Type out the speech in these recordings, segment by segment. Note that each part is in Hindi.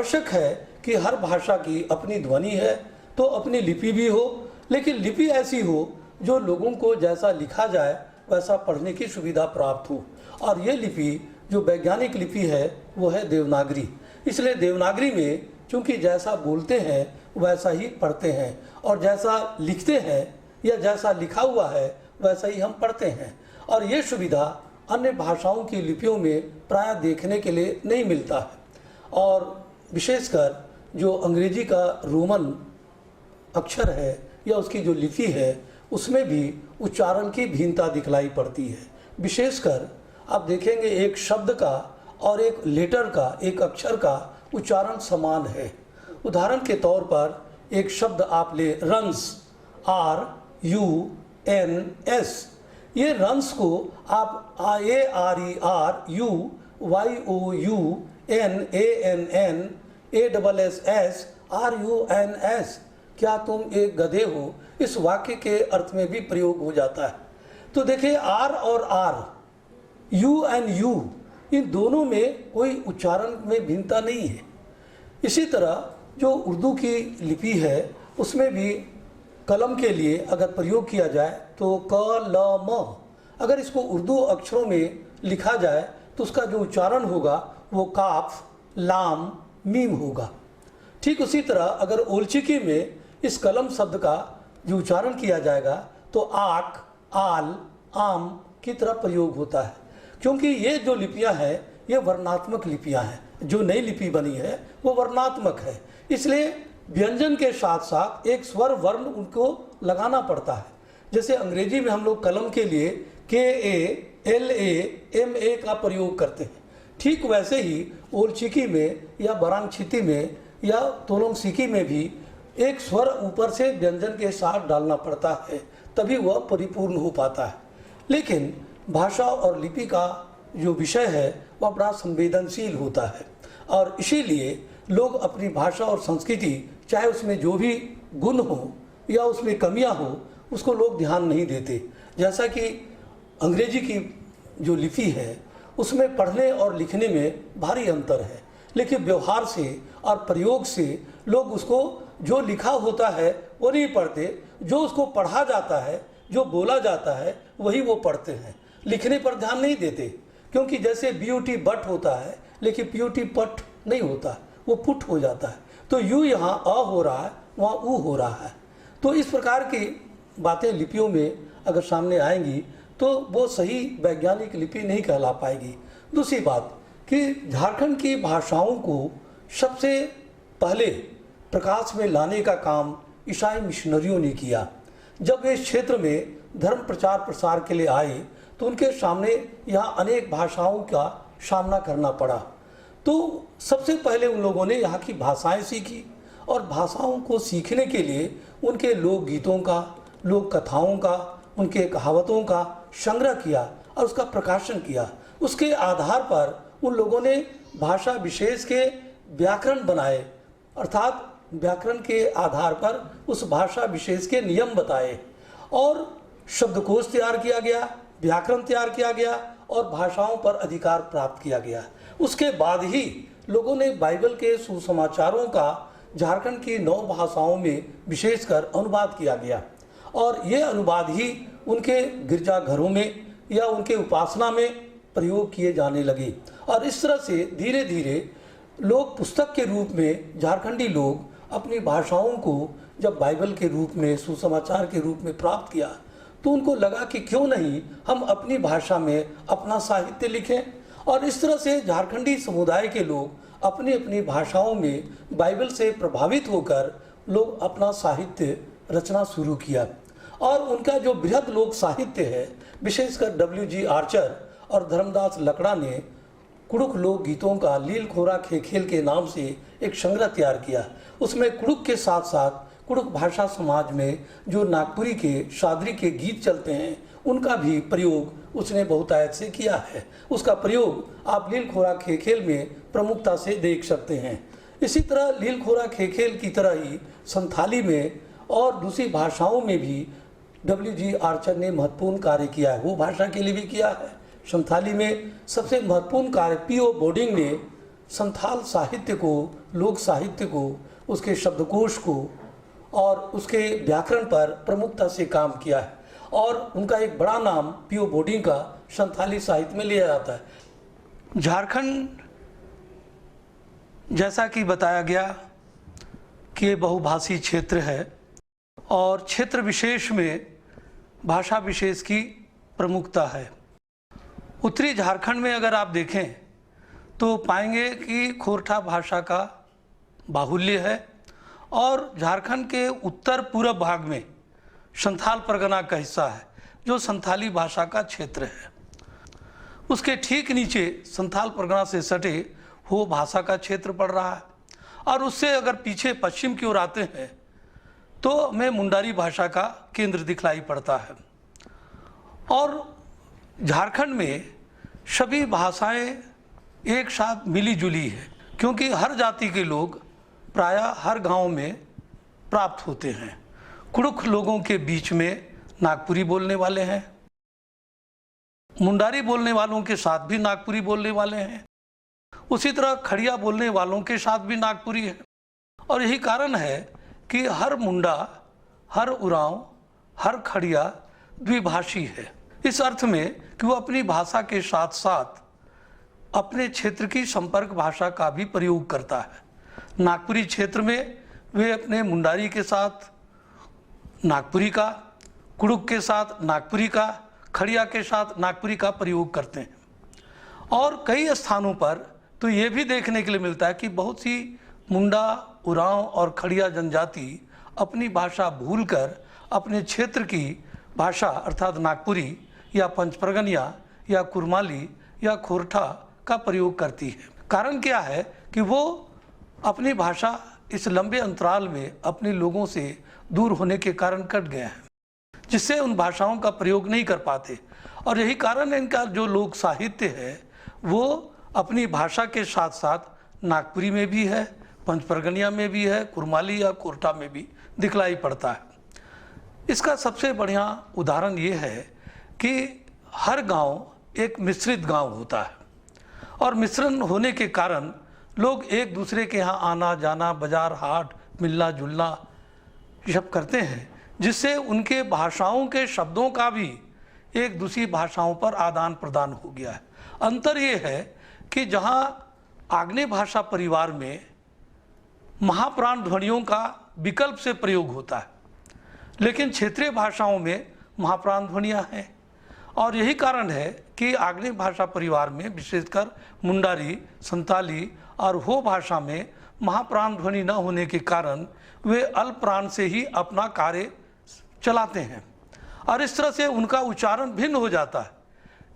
आवश्यक है कि हर भाषा की अपनी ध्वनि है तो अपनी लिपि भी हो, लेकिन लिपि ऐसी हो जो लोगों को जैसा लिखा जाए वैसा पढ़ने की सुविधा प्राप्त हो। और ये लिपि जो वैज्ञानिक लिपि है वो है देवनागरी। इसलिए देवनागरी में चूँकि जैसा बोलते हैं वैसा ही पढ़ते हैं, और जैसा लिखते हैं या जैसा लिखा हुआ है वैसा ही हम पढ़ते हैं। और ये सुविधा अन्य भाषाओं की लिपियों में प्रायः देखने के लिए नहीं मिलता है। और विशेषकर जो अंग्रेजी का रोमन अक्षर है या उसकी जो लिपि है उसमें भी उच्चारण की भिन्नता दिखलाई पड़ती है। विशेषकर आप देखेंगे एक शब्द का और एक लेटर का, एक अक्षर का उच्चारण समान है। उदाहरण के तौर पर एक शब्द आप ले रंस, RUNS, ये रंस को आप ARERUYUNANNASSRUNS, क्या तुम एक गधे हो, इस वाक्य के अर्थ में भी प्रयोग हो जाता है। तो देखिए R और R, U and U, इन दोनों में कोई उच्चारण में भिन्नता नहीं है। इसी तरह जो उर्दू की लिपि है उसमें भी कलम के लिए अगर प्रयोग किया जाए तो कलम, अगर इसको उर्दू अक्षरों में लिखा जाए तो उसका जो उच्चारण होगा वो काफ लाम मीम होगा। ठीक उसी तरह अगर ओलचिकी में इस कलम शब्द का जो उच्चारण किया जाएगा तो आक आल आम की तरह प्रयोग होता है, क्योंकि ये जो लिपियां हैं ये वर्णात्मक लिपियां हैं। जो नई लिपि बनी है वो वर्णात्मक है, इसलिए व्यंजन के साथ साथ एक स्वर वर्ण उनको लगाना पड़ता है। जैसे अंग्रेजी में हम लोग कलम के लिए KALAMA का प्रयोग करते हैं, ठीक वैसे ही ओलचिकी में या बरांगछिती में या तोलोंगसिकी में भी एक स्वर ऊपर से व्यंजन के साथ डालना पड़ता है, तभी वह परिपूर्ण हो पाता है। लेकिन भाषा और लिपि का जो विषय है वह बड़ा संवेदनशील होता है, और इसीलिए लोग अपनी भाषा और संस्कृति, चाहे उसमें जो भी गुण हो या उसमें कमियां हो, उसको लोग ध्यान नहीं देते। जैसा कि अंग्रेजी की जो लिपि है उसमें पढ़ने और लिखने में भारी अंतर है, लेकिन व्यवहार से और प्रयोग से लोग उसको जो लिखा होता है वो नहीं पढ़ते, जो उसको पढ़ा जाता है, जो बोला जाता है वही वो पढ़ते हैं, लिखने पर ध्यान नहीं देते। क्योंकि जैसे BUT बट होता है लेकिन PUT पट नहीं होता, वो पुट हो जाता है। तो यू यहाँ अ हो रहा है, वहाँ ऊ हो रहा है। तो इस प्रकार की बातें लिपियों में अगर सामने आएंगी तो वो सही वैज्ञानिक लिपि नहीं कहला पाएगी। दूसरी बात कि झारखंड की भाषाओं को सबसे पहले प्रकाश में लाने का काम ईसाई मिशनरियों ने किया। जब वे इस क्षेत्र में धर्म प्रचार प्रसार के लिए आए तो उनके सामने यहाँ अनेक भाषाओं का सामना करना पड़ा। तो सबसे पहले उन लोगों ने यहाँ की भाषाएं सीखी, और भाषाओं को सीखने के लिए उनके लोकगीतों का, लोक कथाओं का, उनके कहावतों का संग्रह किया और उसका प्रकाशन किया। उसके आधार पर उन लोगों ने भाषा विशेष के व्याकरण बनाए, अर्थात व्याकरण के आधार पर उस भाषा विशेष के नियम बताए, और शब्दकोश तैयार किया गया, व्याकरण तैयार किया गया और भाषाओं पर अधिकार प्राप्त किया गया। उसके बाद ही लोगों ने बाइबल के सुसमाचारों का झारखंड की 9 भाषाओं में विशेषकर अनुवाद किया गया, और ये अनुवाद ही उनके गिरजाघरों में या उनके उपासना में प्रयोग किए जाने लगे। और इस तरह से धीरे धीरे लोग पुस्तक के रूप में, झारखंडी लोग अपनी भाषाओं को जब बाइबल के रूप में, सुसमाचार के रूप में प्राप्त किया तो उनको लगा कि क्यों नहीं हम अपनी भाषा में अपना साहित्य लिखें। और इस तरह से झारखंडी समुदाय के लोग अपनी अपनी भाषाओं में बाइबल से प्रभावित होकर लोग अपना साहित्य रचना शुरू किया। और उनका जो बृहद लोक साहित्य है, विशेषकर WG आर्चर और धर्मदास लकड़ा ने कुड़ुक लोक गीतों का लील खोरा खेखेल के नाम से एक संग्रह तैयार किया। उसमें कुड़ुक के साथ साथ कुड़ुक भाषा समाज में जो नागपुरी के, शादरी के गीत चलते हैं उनका भी प्रयोग उसने बहुतायत से किया है। उसका प्रयोग आप लील खोरा खेखेल में प्रमुखता से देख सकते हैं। इसी तरह लील खोरा खेखेल की तरह ही संथाली में और दूसरी भाषाओं में भी WG आर्चर ने महत्वपूर्ण कार्य किया है, वो भाषा के लिए भी किया है। संथाली में सबसे महत्वपूर्ण कार्य PO बोर्डिंग ने संथाल साहित्य को, लोक साहित्य को, उसके शब्दकोश को और उसके व्याकरण पर प्रमुखता से काम किया है और उनका एक बड़ा नाम पीओ बोर्डिंग का संथाली साहित्य में लिया जाता है। झारखंड, जैसा कि बताया गया कि ये बहुभाषी क्षेत्र है और क्षेत्र विशेष में भाषा विशेष की प्रमुखता है। उत्तरी झारखंड में अगर आप देखें तो पाएंगे कि खोरठा भाषा का बाहुल्य है और झारखंड के उत्तर पूर्व भाग में संथाल परगना का हिस्सा है जो संथाली भाषा का क्षेत्र है। उसके ठीक नीचे संथाल परगना से सटे हो भाषा का क्षेत्र पड़ रहा है और उससे अगर पीछे पश्चिम की ओर आते हैं तो हमें मुंडारी भाषा का केंद्र दिखलाई पड़ता है। और झारखंड में सभी भाषाएं एक साथ मिली जुली है क्योंकि हर जाति के लोग प्रायः हर गांव में प्राप्त होते हैं। कुड़ुख लोगों के बीच में नागपुरी बोलने वाले हैं, मुंडारी बोलने वालों के साथ भी नागपुरी बोलने वाले हैं, उसी तरह खड़िया बोलने वालों के साथ भी नागपुरी है। और यही कारण है कि हर मुंडा, हर उरांव, हर खड़िया द्विभाषी है, इस अर्थ में कि वो अपनी भाषा के साथ साथ अपने क्षेत्र की संपर्क भाषा का भी प्रयोग करता है। नागपुरी क्षेत्र में वे अपने मुंडारी के साथ नागपुरी का, कुड़ुक के साथ नागपुरी का, खड़िया के साथ नागपुरी का प्रयोग करते हैं। और कई स्थानों पर तो ये भी देखने के लिए मिलता है कि बहुत सी मुंडा, उरांव और खड़िया जनजाति अपनी भाषा भूलकर अपने क्षेत्र की भाषा अर्थात नागपुरी या पंचपरगनिया या कुरमाली या खोरठा का प्रयोग करती है। कारण क्या है कि वो अपनी भाषा इस लंबे अंतराल में अपने लोगों से दूर होने के कारण कट गए हैं, जिससे उन भाषाओं का प्रयोग नहीं कर पाते। और यही कारण है इनका जो लोक साहित्य है वो अपनी भाषा के साथ साथ नागपुरी में भी है, पंचपरगनिया में भी है, कुरमाली या कोरठा में भी दिखलाई पड़ता है। इसका सबसे बढ़िया उदाहरण ये है कि हर गांव एक मिश्रित गांव होता है और मिश्रण होने के कारण लोग एक दूसरे के यहाँ आना जाना, बाजार हाट, मिलना जुलना सब करते हैं, जिससे उनके भाषाओं के शब्दों का भी एक दूसरी भाषाओं पर आदान प्रदान हो गया है। अंतर ये है कि जहाँ आग्नेय भाषा परिवार में महाप्राण ध्वनियों का विकल्प से प्रयोग होता है, लेकिन क्षेत्रीय भाषाओं में महाप्राण ध्वनियाँ हैं। और यही कारण है कि आग्नेय भाषा परिवार में विशेषकर मुंडारी, संताली और हो भाषा में महाप्राण ध्वनि न होने के कारण वे अल्प प्राण से ही अपना कार्य चलाते हैं और इस तरह से उनका उच्चारण भिन्न हो जाता है।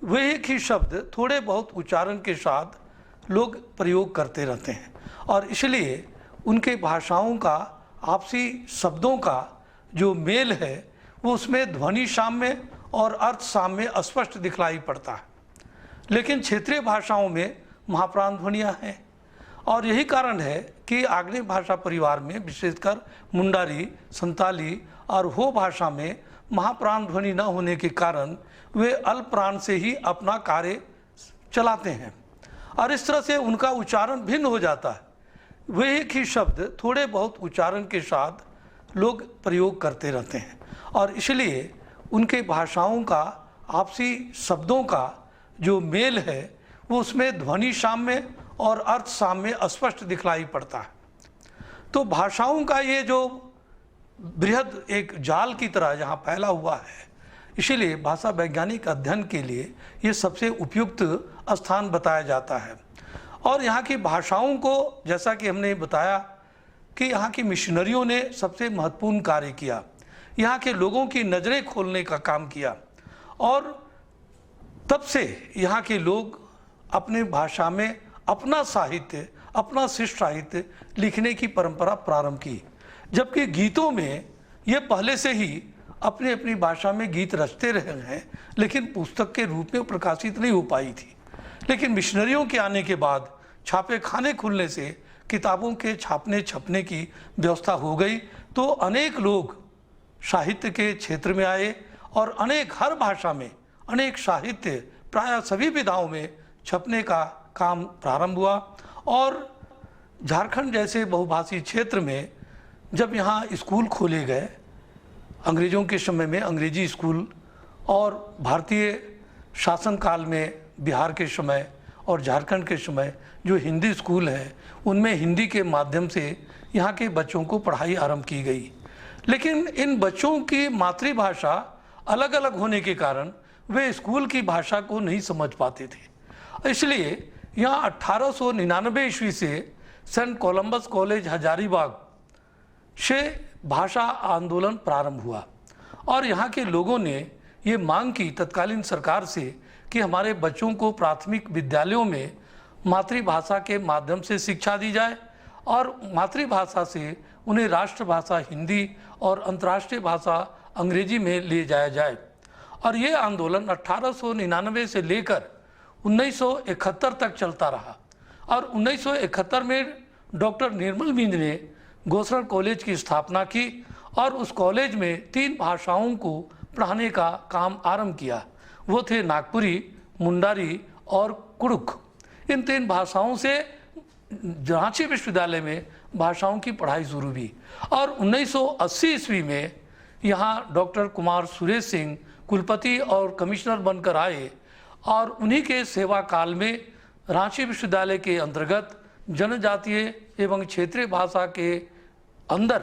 वे एक ही शब्द थोड़े बहुत उच्चारण के साथ लोग प्रयोग करते रहते हैं और इसलिए उनके भाषाओं का आपसी शब्दों का जो मेल है वो उसमें ध्वनि साम्य और अर्थ साम्य स्पष्ट दिखलाई पड़ता है। लेकिन क्षेत्रीय भाषाओं में महाप्राण ध्वनियाँ हैं और यही कारण है कि आग्नेय भाषा परिवार में विशेषकर मुंडारी, संताली और हो भाषा में महाप्राण ध्वनि न होने के कारण वे अल्प प्राण से ही अपना कार्य चलाते हैं और इस तरह से उनका उच्चारण भिन्न हो जाता है। वे एक ही शब्द थोड़े बहुत उच्चारण के साथ लोग प्रयोग करते रहते हैं और इसलिए उनके भाषाओं का आपसी शब्दों का जो मेल है वो उसमें ध्वनि साम्य और अर्थ साम्य स्पष्ट दिखलाई पड़ता है। तो भाषाओं का ये जो बृहद एक जाल की तरह यहाँ फैला हुआ है, इसीलिए भाषा वैज्ञानिक अध्ययन के लिए ये सबसे उपयुक्त स्थान बताया जाता है। और यहाँ की भाषाओं को जैसा कि हमने बताया कि यहाँ की मिशनरियों ने सबसे महत्वपूर्ण कार्य किया, यहाँ के लोगों की नज़रें खोलने का काम किया और तब से यहाँ के लोग अपने भाषा में अपना साहित्य, अपना शिष्ट साहित्य लिखने की परंपरा प्रारंभ की। जबकि गीतों में ये पहले से ही अपनी अपनी भाषा में गीत रचते रहे हैं, लेकिन पुस्तक के रूप में प्रकाशित नहीं हो पाई थी। लेकिन मिशनरियों के आने के बाद छापे खाने खुलने से किताबों के छापने छपने की व्यवस्था हो गई, तो अनेक लोग साहित्य के क्षेत्र में आए और अनेक हर भाषा में अनेक साहित्य प्रायः सभी विधाओं में छपने का काम प्रारंभ हुआ और झारखंड जैसे बहुभाषी क्षेत्र में जब यहाँ स्कूल खोले गए अंग्रेज़ों के समय में अंग्रेजी स्कूल, और भारतीय शासनकाल में बिहार के समय और झारखंड के समय जो हिंदी स्कूल है उनमें हिंदी के माध्यम से यहाँ के बच्चों को पढ़ाई आरंभ की गई। लेकिन इन बच्चों की मातृभाषा अलग अलग होने के कारण वे स्कूल की भाषा को नहीं समझ पाते थे। इसलिए यहाँ 1899 ईस्वी से सेंट कोलंबस कॉलेज हजारीबाग से भाषा आंदोलन प्रारंभ हुआ और यहाँ के लोगों ने ये मांग की तत्कालीन सरकार से कि हमारे बच्चों को प्राथमिक विद्यालयों में मातृभाषा के माध्यम से शिक्षा दी जाए और मातृभाषा से उन्हें राष्ट्रभाषा हिंदी और अंतर्राष्ट्रीय भाषा अंग्रेजी में ले जाया जाए। और ये आंदोलन 1899 से लेकर 1971 तक चलता रहा और 1971 में डॉक्टर निर्मल मिंज ने गोस्सनर कॉलेज की स्थापना की और उस कॉलेज में 3 भाषाओं को पढ़ाने का काम आरंभ किया। वो थे नागपुरी, मुंडारी और कुड़ुख। इन 3 भाषाओं से रांची विश्वविद्यालय में भाषाओं की पढ़ाई शुरू हुई और 1980 ईस्वी में यहाँ डॉक्टर कुमार सुरेश सिंह कुलपति और कमिश्नर बनकर आए और उन्हीं के सेवा काल में रांची विश्वविद्यालय के अंतर्गत जनजातीय एवं क्षेत्रीय भाषा के अंदर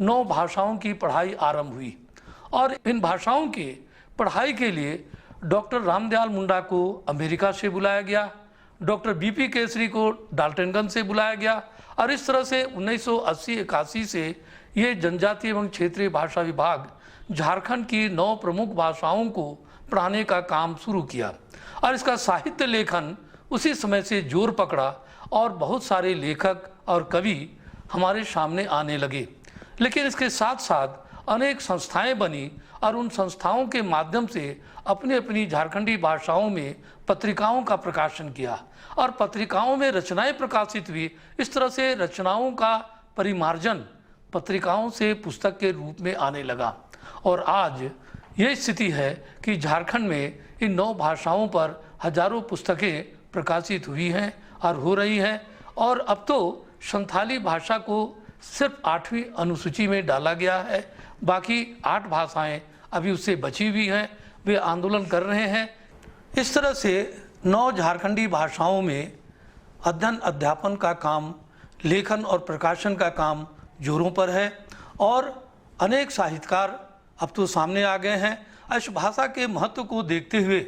9 भाषाओं की पढ़ाई आरंभ हुई और इन भाषाओं के पढ़ाई के लिए डॉक्टर रामदयाल मुंडा को अमेरिका से बुलाया गया, डॉक्टर बीपी केसरी को डाल्टनगंज से बुलाया गया और इस तरह से 1980-81 से ये जनजातीय एवं क्षेत्रीय भाषा विभाग झारखंड की 9 प्रमुख भाषाओं को पढ़ाने का काम शुरू किया और इसका साहित्य लेखन उसी समय से जोर पकड़ा और बहुत सारे लेखक और कवि हमारे सामने आने लगे। लेकिन इसके साथ साथ अनेक संस्थाएं बनी और उन संस्थाओं के माध्यम से अपनी अपनी झारखंडी भाषाओं में पत्रिकाओं का प्रकाशन किया और पत्रिकाओं में रचनाएं प्रकाशित हुई। इस तरह से रचनाओं का परिमार्जन पत्रिकाओं से पुस्तक के रूप में आने लगा और आज ये स्थिति है कि झारखंड में इन 9 भाषाओं पर हजारों पुस्तकें प्रकाशित हुई हैं और हो रही हैं और अब तो संथाली भाषा को सिर्फ 8वीं अनुसूची में डाला गया है। बाकी 8 भाषाएं अभी उससे बची हुई हैं, वे आंदोलन कर रहे हैं। इस तरह से 9 झारखंडी भाषाओं में अध्ययन अध्यापन का काम, लेखन और प्रकाशन का काम जोरों पर है और अनेक साहित्यकार अब तो सामने आ गए हैं। इस भाषा के महत्व को देखते हुए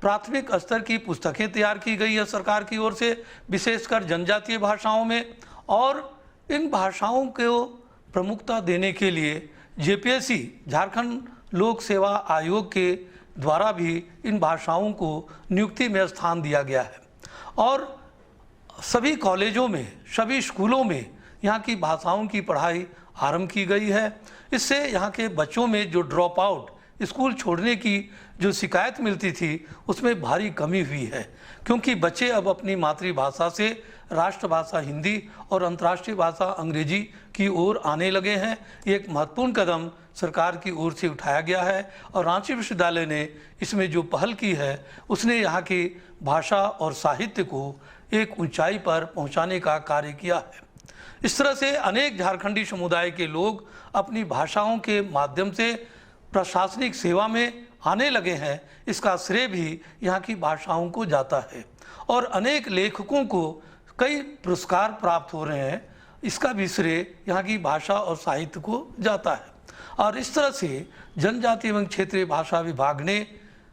प्राथमिक स्तर की पुस्तकें तैयार की गई है सरकार की ओर से, विशेषकर जनजातीय भाषाओं में, और इन भाषाओं को प्रमुखता देने के लिए जेपीएससी झारखंड लोक सेवा आयोग के द्वारा भी इन भाषाओं को नियुक्ति में स्थान दिया गया है और सभी कॉलेजों में, सभी स्कूलों में यहाँ की भाषाओं की पढ़ाई आरंभ की गई है। इससे यहाँ के बच्चों में जो ड्रॉप आउट, स्कूल छोड़ने की जो शिकायत मिलती थी उसमें भारी कमी हुई है, क्योंकि बच्चे अब अपनी मातृभाषा से राष्ट्रभाषा हिंदी और अंतर्राष्ट्रीय भाषा अंग्रेजी की ओर आने लगे हैं। ये एक महत्वपूर्ण कदम सरकार की ओर से उठाया गया है और रांची विश्वविद्यालय ने इसमें जो पहल की है उसने यहाँ की भाषा और साहित्य को एक ऊंचाई पर पहुँचाने का कार्य किया है। इस तरह से अनेक झारखंडी समुदाय के लोग अपनी भाषाओं के माध्यम से प्रशासनिक सेवा में आने लगे हैं। इसका श्रेय भी यहाँ की भाषाओं को जाता है और अनेक लेखकों को कई पुरस्कार प्राप्त हो रहे हैं। इसका भी श्रेय यहाँ की भाषा और साहित्य को जाता है और इस तरह से जनजातीय एवं क्षेत्रीय भाषा विभाग ने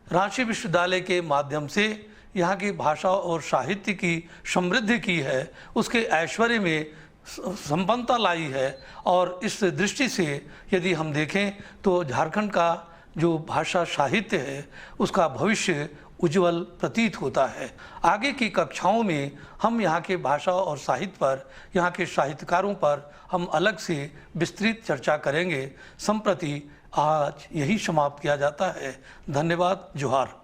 रांची विश्वविद्यालय के माध्यम से यहाँ की भाषा और साहित्य की समृद्धि की है, उसके ऐश्वर्य में संपन्नता लाई है और इस दृष्टि से यदि हम देखें तो झारखंड का जो भाषा साहित्य है उसका भविष्य उज्जवल प्रतीत होता है। आगे की कक्षाओं में हम यहाँ के भाषा और साहित्य पर, यहाँ के साहित्यकारों पर हम अलग से विस्तृत चर्चा करेंगे। संप्रति आज यही समाप्त किया जाता है। धन्यवाद। जोहार।